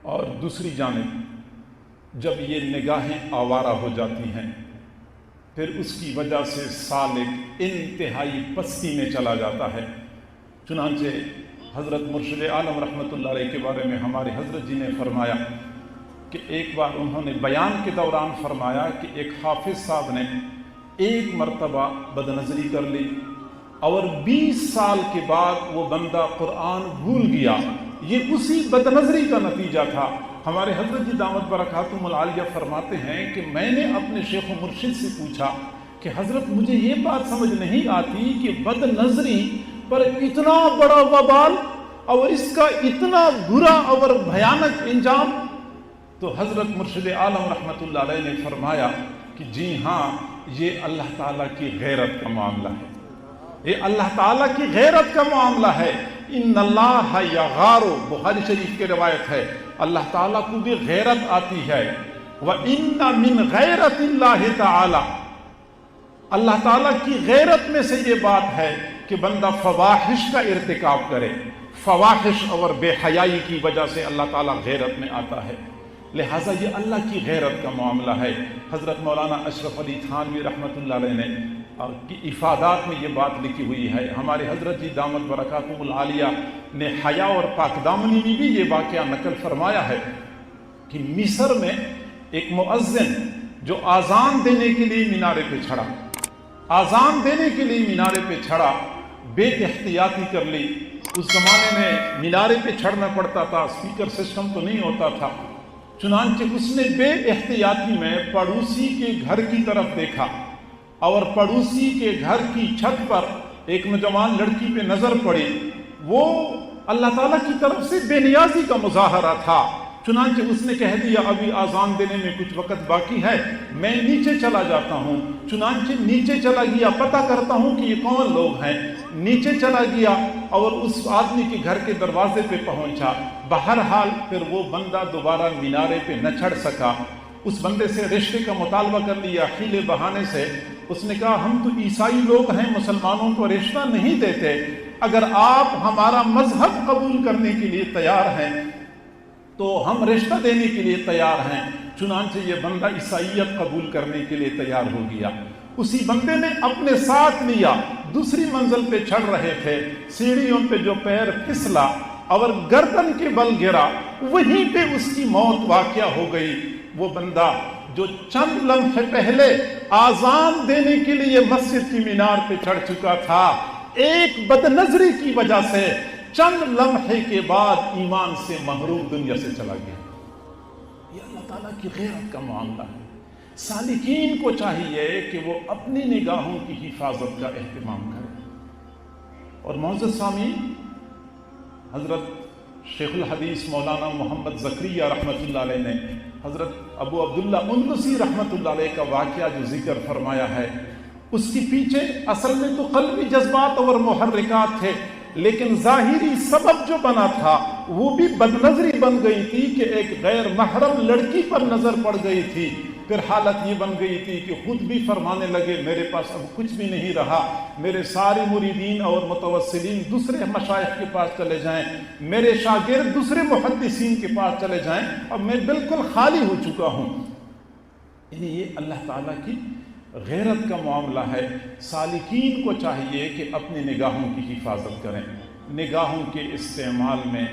اور دوسری جانب جب یہ نگاہیں آوارہ ہو جاتی ہیں پھر اس کی وجہ سے سالک انتہائی پستی میں چلا جاتا ہے۔ چنانچہ حضرت مرشد عالم رحمۃ اللہ علیہ کے بارے میں ہمارے حضرت جی نے فرمایا کہ ایک بار انہوں نے بیان کے دوران فرمایا کہ ایک حافظ صاحب نے ایک مرتبہ بدنظری کر لی اور 20 سال کے بعد وہ بندہ قرآن بھول گیا۔ یہ اسی بدنظری کا نتیجہ تھا۔ ہمارے حضرت جی دامت برکاتہم العالیہ فرماتے ہیں کہ میں نے اپنے شیخ و مرشد سے پوچھا کہ حضرت مجھے یہ بات سمجھ نہیں آتی کہ بدنظری پر اتنا بڑا وبال اور اس کا اتنا برا اور بھیانک انجام۔ تو حضرت مرشد عالم رحمۃ اللہ علیہ نے فرمایا کہ جی ہاں، یہ اللہ تعالیٰ کی غیرت کا معاملہ ہے، یہ اللہ تعالیٰ کی غیرت کا معاملہ ہے۔ ان اللہ یغار، بخاری شریف کی روایت ہے، اللہ تعالیٰ کو بھی غیرت آتی ہے۔ وَإِنَّ مِنْ غَيْرَةِ اللَّهِ تَعَالَى، اللہ تعالیٰ کی غیرت میں سے یہ بات ہے کہ بندہ فواحش کا ارتکاب کرے۔ فواحش اور بے حیائی کی وجہ سے اللہ تعالیٰ غیرت میں آتا ہے، لہٰذا یہ اللہ کی غیرت کا معاملہ ہے۔ حضرت مولانا اشرف علی تھانوی رحمۃ اللہ علیہ نے کی افادات میں یہ بات لکھی ہوئی ہے۔ ہمارے حضرت جی دامت برکاتہم العالیہ نے حیا اور پاک دامنی میں بھی یہ واقعہ نقل فرمایا ہے کہ مصر میں ایک مؤذن جو آذان دینے کے لیے مینارے پہ چڑھا، آذان دینے کے لیے مینارے پہ چڑھا، بے احتیاطی کر لی۔ اس زمانے میں مینارے پہ چڑھنا پڑتا تھا، اسپیکر سسٹم تو نہیں ہوتا تھا، چنانچہ اس نے بے احتیاطی میں پڑوسی کے گھر کی طرف دیکھا اور پڑوسی کے گھر کی چھت پر ایک نوجوان لڑکی پہ نظر پڑی۔ وہ اللہ تعالیٰ کی طرف سے بے نیازی کا مظاہرہ تھا۔ چنانچہ اس نے کہہ دیا ابھی آذان دینے میں کچھ وقت باقی ہے، میں نیچے چلا جاتا ہوں۔ چنانچہ نیچے چلا گیا، پتہ کرتا ہوں کہ یہ کون لوگ ہیں۔ نیچے چلا گیا اور اس آدمی کے گھر کے دروازے پہ پہنچا۔ بہرحال پھر وہ بندہ دوبارہ مینارے پہ نہ چڑھ سکا۔ اس بندے سے رشتے کا مطالبہ کر لیا حیلے بہانے سے۔ اس نے کہا ہم تو عیسائی لوگ ہیں، مسلمانوں کو رشتہ نہیں دیتے، اگر آپ ہمارا مذہب قبول کرنے کے لیے تیار ہیں تو ہم رشتہ دینے کے لیے تیار ہیں۔ چنانچہ یہ بندہ عیسائیت قبول کرنے کے لیے تیار ہو گیا۔ اسی بندے نے اپنے ساتھ لیا، دوسری منزل پہ چڑھ رہے تھے، سیڑھیوں پہ جو پیر پھسلا اور گردن کے بل گرا، وہیں پہ اس کی موت واقع ہو گئی۔ وہ بندہ جو چند لمحے پہلے آذان دینے کے لیے مسجد کی مینار پہ چڑھ چکا تھا، ایک بدنظری کی وجہ سے چند لمحے کے بعد ایمان سے محروم دنیا سے چلا گیا۔ یہ اللہ تعالیٰ کی غیرت کا معاملہ ہے۔ سالکین کو چاہیے کہ وہ اپنی نگاہوں کی حفاظت کا اہتمام کریں۔ اور معزز سامعین، حضرت شیخ الحدیث مولانا محمد زکریا رحمۃ اللہ علیہ نے حضرت ابو عبداللہ اندلسی رحمۃ اللہ علیہ کا واقعہ جو ذکر فرمایا ہے، اس کے پیچھے اصل میں تو قلبی جذبات اور محرکات تھے، لیکن ظاہری سبب جو بنا تھا وہ بھی بدنظری بن گئی تھی کہ ایک غیر محرم لڑکی پر نظر پڑ گئی تھی۔ پھر حالت یہ بن گئی تھی کہ خود بھی فرمانے لگے میرے پاس اب کچھ بھی نہیں رہا، میرے سارے مریدین اور متوسلین دوسرے مشائخ کے پاس چلے جائیں، میرے شاگرد دوسرے محدثین کے پاس چلے جائیں، اب میں بالکل خالی ہو چکا ہوں۔ یعنی یہ اللہ تعالیٰ کی غیرت کا معاملہ ہے۔ سالکین کو چاہیے کہ اپنی نگاہوں کی حفاظت کریں، نگاہوں کے استعمال میں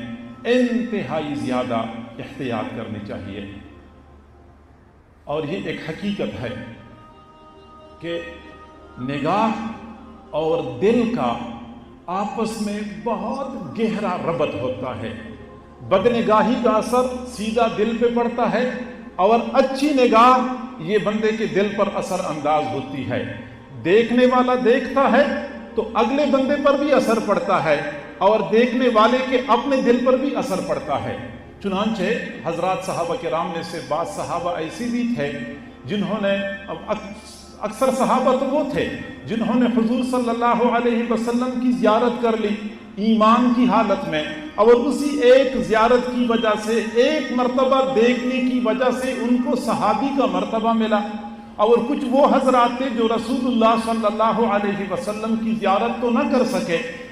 انتہائی زیادہ احتیاط کرنی چاہیے۔ اور یہ ایک حقیقت ہے کہ نگاہ اور دل کا آپس میں بہت گہرا ربط ہوتا ہے۔ بدنگاہی کا اثر سیدھا دل پہ پڑتا ہے اور اچھی نگاہ یہ بندے کے دل پر اثر انداز ہوتی ہے۔ دیکھنے والا دیکھتا ہے تو اگلے بندے پر بھی اثر پڑتا ہے اور دیکھنے والے کے اپنے دل پر بھی اثر پڑتا ہے۔ چنانچہ حضرات صحابہ کرام میں سے بعض صحابہ ایسی بھی تھے جنہوں نے، اکثر صحابہ تو وہ تھے جنہوں نے حضور صلی اللہ علیہ وسلم کی زیارت کر لی ایمان کی حالت میں، اور اسی ایک زیارت کی وجہ سے، ایک مرتبہ دیکھنے کی وجہ سے ان کو صحابی کا مرتبہ ملا۔ اور کچھ وہ حضرات تھے جو رسول اللہ صلی اللہ علیہ وسلم کی زیارت تو نہ کر سکے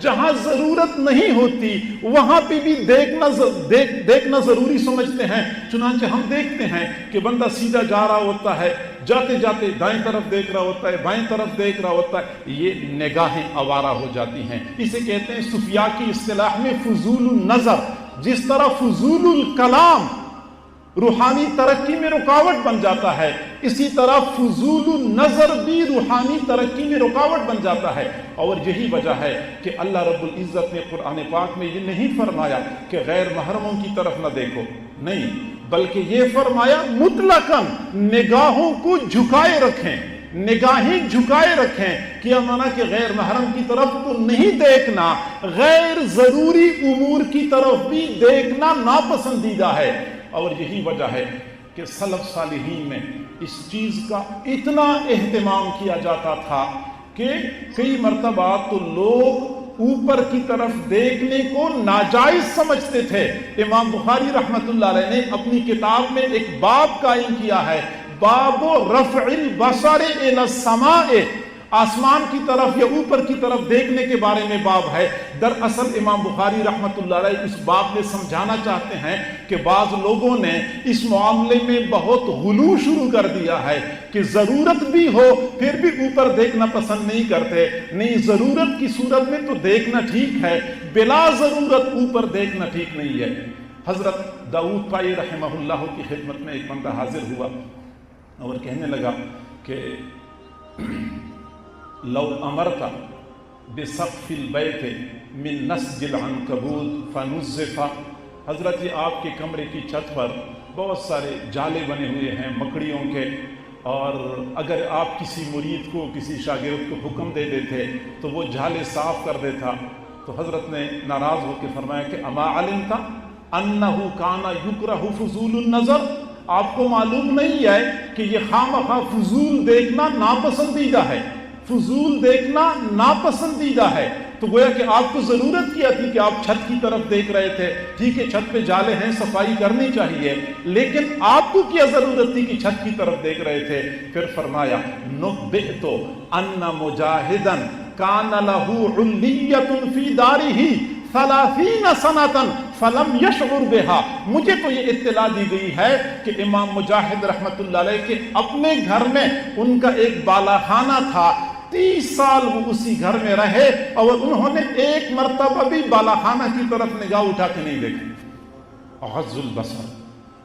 جہاں ضرورت نہیں ہوتی وہاں پہ بھی دیکھنا ضروری سمجھتے ہیں۔ چنانچہ ہم دیکھتے ہیں کہ بندہ سیدھا جا رہا ہوتا ہے، جاتے جاتے دائیں طرف دیکھ رہا ہوتا ہے، بائیں طرف دیکھ رہا ہوتا ہے، یہ نگاہیں آوارہ ہو جاتی ہیں۔ اسے کہتے ہیں صوفیاء کی اصطلاح میں فضول النظر۔ جس طرح فضول الکلام روحانی ترقی میں رکاوٹ بن جاتا ہے، اسی طرح فضول النظر بھی روحانی ترقی میں رکاوٹ بن جاتا ہے۔ اور یہی وجہ ہے کہ اللہ رب العزت نے قرآن پاک میں یہ نہیں فرمایا کہ غیر محرموں کی طرف نہ دیکھو، نہیں، بلکہ یہ فرمایا مطلقاً نگاہوں کو جھکائے رکھیں، نگاہیں جھکائے رکھیں، کیا مانا کہ غیر محرم کی طرف تو نہیں دیکھنا، غیر ضروری امور کی طرف بھی دیکھنا ناپسندیدہ ہے۔ اور یہی وجہ ہے کہ سلف صالحین میں اس چیز کا اتنا اہتمام کیا جاتا تھا کہ کئی مرتبہ تو لوگ اوپر کی طرف دیکھنے کو ناجائز سمجھتے تھے۔ امام بخاری رحمۃ اللہ علیہ نے اپنی کتاب میں ایک باب قائم کیا ہے، باب رفع البصر الی السماء، آسمان کی طرف یا اوپر کی طرف دیکھنے کے بارے میں باب ہے۔ دراصل امام بخاری رحمۃ اللہ علیہ اس باب میں سمجھانا چاہتے ہیں کہ بعض لوگوں نے اس معاملے میں بہت غلو شروع کر دیا ہے کہ ضرورت بھی ہو پھر بھی اوپر دیکھنا پسند نہیں کرتے۔ نہیں، ضرورت کی صورت میں تو دیکھنا ٹھیک ہے، بلا ضرورت اوپر دیکھنا ٹھیک نہیں ہے۔ حضرت داؤد پائی رحمہ اللہ کی خدمت میں ایک بندہ حاضر ہوا اور کہنے لگا کہ لو امرت بسقف البیت من نسج العنکبوت فنزف، حضرت یہ آپ کے کمرے کی چھت پر بہت سارے جالے بنے ہوئے ہیں مکڑیوں کے، اور اگر آپ کسی مرید کو، کسی شاگرد کو حکم دے دیتے تو وہ جالے صاف کر دیتا، تو حضرت نے ناراض ہو کے فرمایا کہ اما علمت انہ کان یکرہ فضول النظر، آپ کو معلوم نہیں ہے کہ یہ خامخواہ فضول دیکھنا ناپسندیدہ ہے، فضول دیکھنا ناپسندیدہ ہے۔ تو گویا کہ آپ کو ضرورت کیا تھی کہ آپ چھت کی طرف دیکھ رہے تھے، ٹھیک ہے چھت پہ جالے ہیں صفائی کرنی چاہیے، لیکن آپ کو کیا ضرورت تھی کہ چھت کی طرف دیکھ رہے تھے؟ پھر فرمایا نبئت ان مجاہدا کان لہ علیۃ فی دارہ 30 سنۃ فلم یشعر بہا، مجھے تو یہ اطلاع دی گئی ہے کہ امام مجاہد رحمت اللہ علیہ کے اپنے گھر میں ان کا ایک بالا خانہ تھا، 30 سال وہ اسی گھر میں رہے اور انہوں نے ایک مرتبہ بھی بالا خانہ کی طرف نگاہ اٹھا کے نہیں دیکھی۔ غض البصر،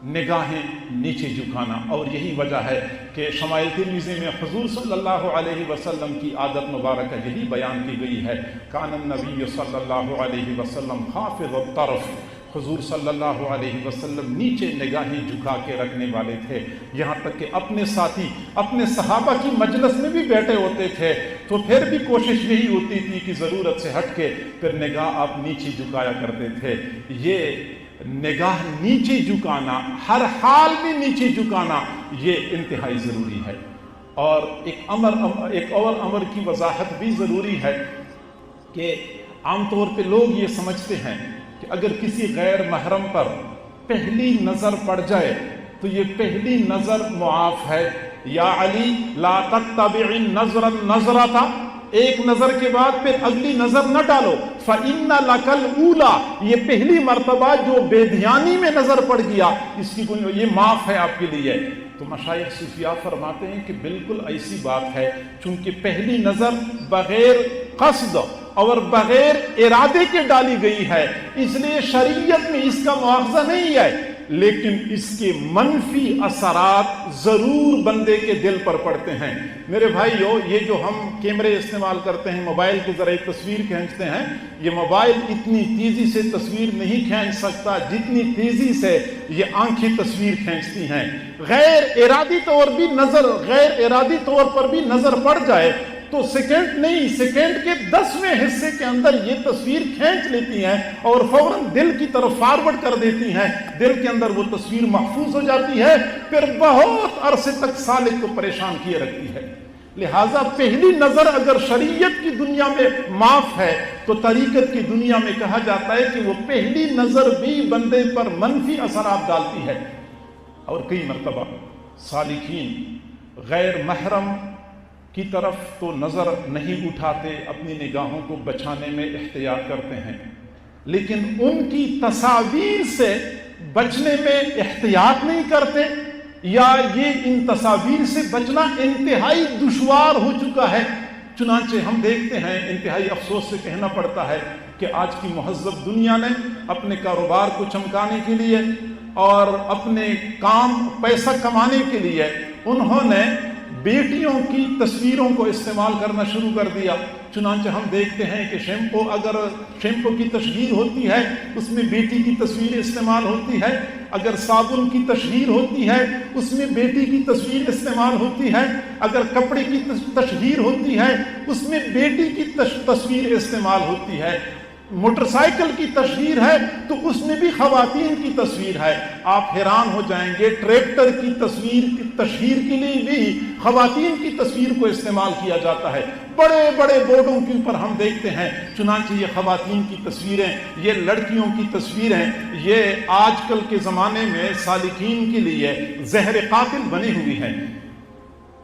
نگاہیں نیچے جھکانا۔ اور یہی وجہ ہے کہ شمائل ترمذی میں حضور صلی اللہ علیہ وسلم کی عادت مبارکہ یہی بیان کی گئی ہے، کان النبی صلی اللہ علیہ وسلم خافض الطرف، حضور صلی اللہ علیہ وسلم نیچے نگاہیں جھکا کے رکھنے والے تھے، یہاں تک کہ اپنے ساتھی اپنے صحابہ کی مجلس میں بھی بیٹھے ہوتے تھے تو پھر بھی کوشش یہی ہوتی تھی کہ ضرورت سے ہٹ کے پھر نگاہ آپ نیچے جھکایا کرتے تھے۔ یہ نگاہ نیچے جھکانا، ہر حال میں نیچے جھکانا، یہ انتہائی ضروری ہے۔ اور ایک اور امر کی وضاحت بھی ضروری ہے کہ عام طور پہ لوگ یہ سمجھتے ہیں کہ اگر کسی غیر محرم پر پہلی نظر پڑ جائے تو یہ پہلی نظر معاف ہے، یا علی لا تتبع النظر النظرۃ، ایک نظر کے بعد پھر اگلی نظر نہ ڈالو، فإن لک الأولی، یہ پہلی مرتبہ جو بے دھیانی میں نظر پڑ گیا اس کی یہ معاف ہے آپ کے لیے۔ تو مشائخ صوفیاء فرماتے ہیں کہ بالکل ایسی بات ہے، چونکہ پہلی نظر بغیر قصد اور بغیر ارادے کے ڈالی گئی ہے، اس لیے شریعت میں اس کا مواخذہ نہیں ہے، لیکن اس کے منفی اثرات ضرور بندے کے دل پر پڑتے ہیں۔ میرے بھائیو، یہ جو ہم کیمرے استعمال کرتے ہیں، موبائل کے ذرائع تصویر کھینچتے ہیں، یہ موبائل اتنی تیزی سے تصویر نہیں کھینچ سکتا جتنی تیزی سے یہ آنکھیں تصویر کھینچتی ہیں۔ غیر ارادی طور پر بھی نظر پڑ جائے تو سیکنڈ نہیں، سیکنڈ کے 10ویں حصے کے اندر یہ تصویر کھینچ لیتی ہیں اور فوراً دل کی طرف فارورڈ کر دیتی ہیں، دل کے اندر وہ تصویر محفوظ ہو جاتی ہے، پھر بہت عرصے تک سالک کو پریشان کیے رکھتی ہے۔ لہٰذا پہلی نظر اگر شریعت کی دنیا میں معاف ہے تو طریقت کی دنیا میں کہا جاتا ہے کہ وہ پہلی نظر بھی بندے پر منفی اثرات ڈالتی ہے۔ اور کئی مرتبہ سالکین غیر محرم کی طرف تو نظر نہیں اٹھاتے، اپنی نگاہوں کو بچانے میں احتیاط کرتے ہیں، لیکن ان کی تصاویر سے بچنے میں احتیاط نہیں کرتے، یا یہ ان تصاویر سے بچنا انتہائی دشوار ہو چکا ہے۔ چنانچہ ہم دیکھتے ہیں، انتہائی افسوس سے کہنا پڑتا ہے کہ آج کی مہذب دنیا نے اپنے کاروبار کو چمکانے کے لیے اور اپنے کام پیسہ کمانے کے لیے انہوں نے بیٹیوں کی تصویروں کو استعمال کرنا شروع کر دیا۔ چنانچہ ہم دیکھتے ہیں کہ شیمپو کی تشہیر ہوتی ہے، اس میں بیٹی کی تصویر استعمال ہوتی ہے، اگر صابن کی تشہیر ہوتی ہے اس میں بیٹی کی تصویر استعمال ہوتی ہے، اگر کپڑے کی تشہیر ہوتی ہے اس میں بیٹی کی تصویر استعمال ہوتی ہے، موٹر سائیکل کی تشہیر ہے تو اس میں بھی خواتین کی تصویر ہے۔ آپ حیران ہو جائیں گے، ٹریکٹر کی تشہیر کے لیے بھی خواتین کی تصویر کو استعمال کیا جاتا ہے، بڑے بڑے بورڈوں کے اوپر ہم دیکھتے ہیں۔ چنانچہ یہ خواتین کی تصویریں، یہ لڑکیوں کی تصویریں، یہ آج کل کے زمانے میں سالکین کے لیے زہر قاتل بنی ہوئی ہیں۔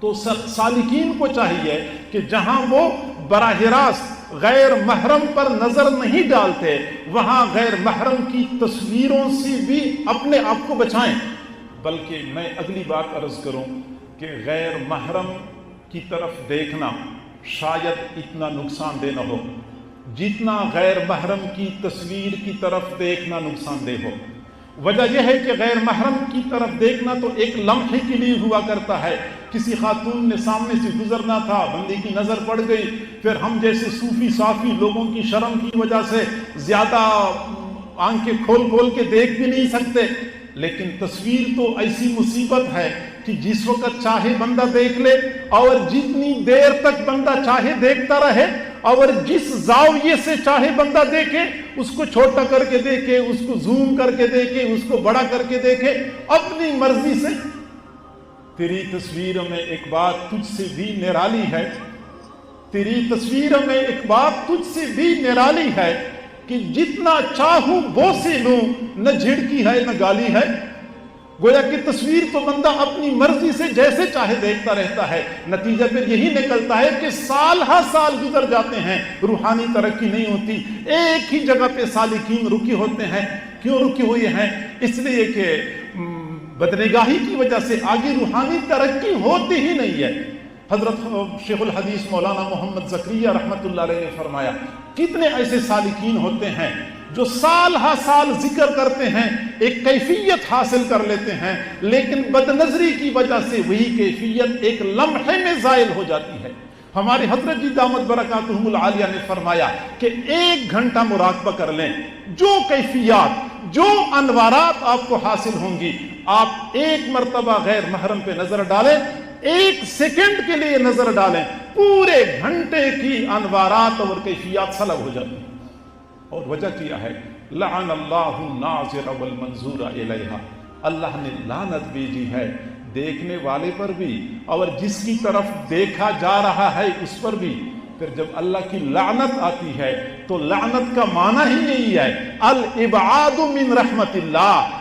تو سالکین کو چاہیے کہ جہاں وہ براہ راست غیر محرم پر نظر نہیں ڈالتے، وہاں غیر محرم کی تصویروں سے بھی اپنے آپ کو بچائیں۔ بلکہ میں اگلی بات عرض کروں کہ غیر محرم کی طرف دیکھنا شاید اتنا نقصان دہ نہ ہو جتنا غیر محرم کی تصویر کی طرف دیکھنا نقصان دہ ہو۔ وجہ یہ ہے کہ غیر محرم کی طرف دیکھنا تو ایک لمحے کے لیے ہوا کرتا ہے، کسی خاتون نے سامنے سے گزرنا تھا، بندے کی نظر پڑ گئی، پھر ہم جیسے صوفی صافی لوگوں کی شرم کی وجہ سے زیادہ آنکھیں کھول کے دیکھ بھی نہیں سکتے، لیکن تصویر تو ایسی مصیبت ہے کہ جس وقت چاہے بندہ دیکھ لے اور جتنی دیر تک بندہ چاہے دیکھتا رہے، اور جس زاویے سے چاہے بندہ دیکھے، اس کو چھوٹا کر کے دیکھے، اس کو زوم کر کے دیکھے، اس کو بڑا کر کے دیکھے، اپنی مرضی سے۔ تیری تصویر میں ایک بات تجھ سے بھی نرالی ہے، تیری تصویر میں ایک بات تجھ سے بھی نرالی ہے کہ جتنا چاہوں وہ سے لوں، نہ جھڑکی ہے نہ گالی ہے۔ گویا کہ تصویر تو بندہ اپنی مرضی سے جیسے چاہے دیکھتا رہتا ہے، نتیجہ پھر یہی نکلتا ہے کہ سال ہر سال گزر جاتے ہیں، روحانی ترقی نہیں ہوتی، ایک ہی جگہ پہ سالکین رکے ہوتے ہیں۔ کیوں رکے ہوئے ہیں؟ اس لیے کہ بدنگاہی کی وجہ سے آگے روحانی ترقی ہوتی ہی نہیں ہے۔ حضرت شیخ الحدیث مولانا محمد زکریا رحمۃ اللہ علیہ نے فرمایا، کتنے ایسے سالکین ہوتے ہیں جو سال ہا سال ذکر کرتے ہیں، ایک کیفیت حاصل کر لیتے ہیں، لیکن بدنظری کی وجہ سے وہی کیفیت ایک لمحے میں زائل ہو جاتی ہے۔ ہمارے حضرت جی دامت برکاتہم العالیہ نے فرمایا کہ 1 گھنٹہ مراقبہ کر لیں، جو کیفیات، جو انوارات آپ کو حاصل ہوں گی، آپ 1 مرتبہ غیر محرم پہ نظر ڈالیں، 1 سیکنڈ کے لیے نظر ڈالیں، پورے گھنٹے کی انوارات اور کیفیات سلب ہو جاتی ہیں۔ اور وجہ کیا ہے؟ لعن اللہ الناظر والمنظور الیہا، اللہ نے لعنت بھیجی ہے دیکھنے والے پر بھی اور جس کی طرف دیکھا جا رہا ہے اس پر بھی۔ پھر جب اللہ کی لعنت آتی ہے تو لعنت کا معنی ہی یہی ہے، الابعاد من رحمت اللہ۔